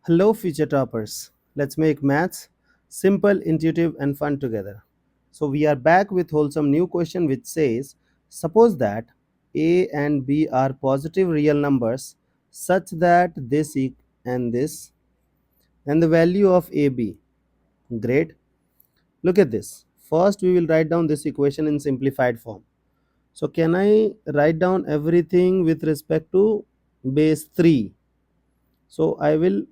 Hello, future toppers. Let's make maths simple, intuitive, and fun together. So, we are back with wholesome new question which says suppose that a and b are positive real numbers such that and this and the value of ab. Great. Look at this. First, we will write down this equation in simplified form. So, can I write down everything with respect to base 3? So, I will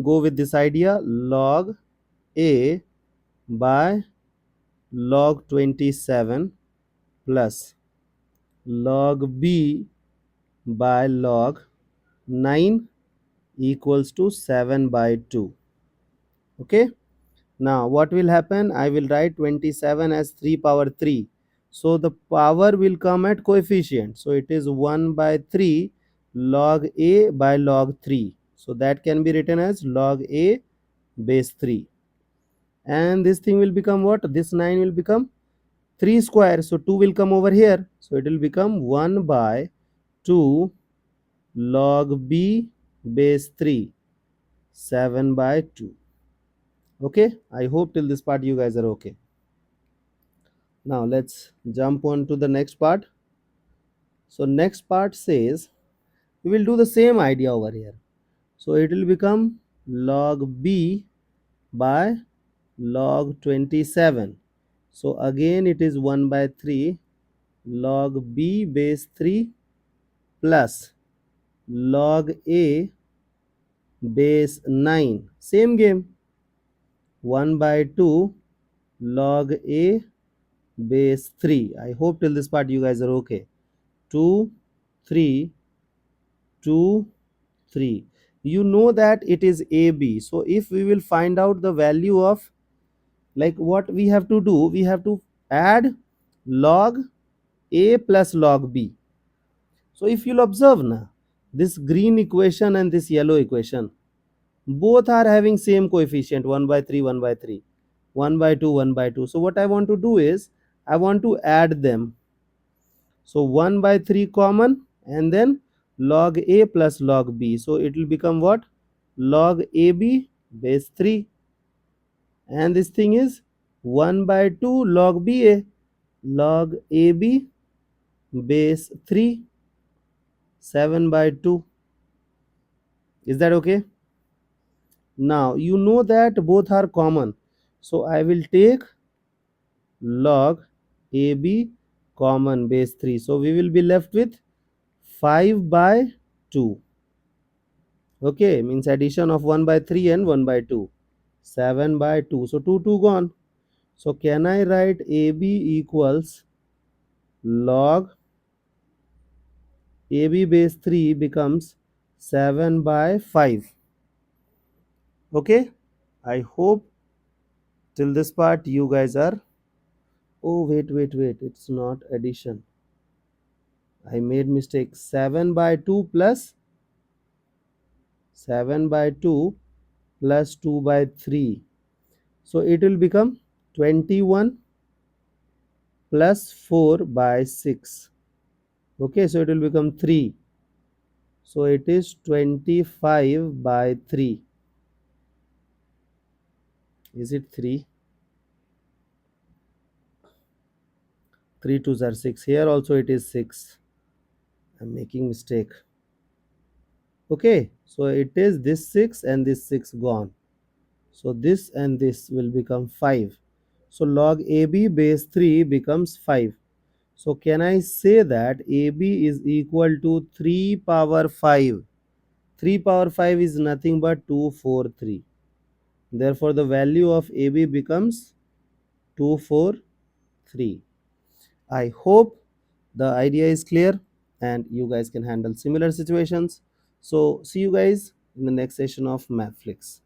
go with this idea log a by log 27 plus log b by log 9 equals to 7 by 2. Okay. Now what will happen? I will write 27 as 3 power 3. So the power will come at coefficient. So it is 1 by 3 log a by log 3. So that can be written as log a base 3. And this thing will become what? This 9 will become 3 square, so 2 will come over here, so it will become 1 by 2 log b base 3, 7 by 2. Okay, I hope till this part you guys are okay. Now let's jump on to the next part. So next part says we will do the same idea over here, so it will become log b by log 27. So again it is 1 by 3 log b base 3 plus log a base 9. Same game. 1 by 2 log a base 3. I hope till this part you guys are okay. 2, 3, 2, 3. You know that it is ab. So if we will find out the value of, like, what we have to do, we have to add log a plus log b. So if you'll observe now, this green equation and this yellow equation, both are having same coefficient 1 by 3, 1 by 3, 1 by 2, 1 by 2. So what I want to do is I want to add them. So 1 by 3 common, and then log a plus log b. So it will become what? Log ab base 3, and this thing is 1 by 2 log ba, log ab base 3, 7 by 2. Is that okay? Now you know that both are common, so I will take log ab common base 3. So we will be left with 5 by 2. Okay, means addition of 1 by 3 and 1 by 2. 7 by 2. So 2 2 gone. So can I write ab equals log ab base 3 becomes 7 by 5. Okay, I hope till this part you guys are. Oh, wait, it's not addition. I made mistake. 7 by 2 plus 7 by 2 plus 2 by 3. So it will become 21 plus 4 by 6. Okay, so it will become 3. So it is 25 by 3. Is it 3? 3 2s are 6. Here also it is 6. I'm making mistake. Okay, so it is this 6 and this 6 gone. So this and this will become 5. So log AB base 3 becomes 5. So can I say that AB is equal to 3 power 5? 3 power 5 is nothing but 243. Therefore the value of AB becomes 243. I hope the idea is clear and you guys can handle similar situations. So see you guys in the next session of MathFlix.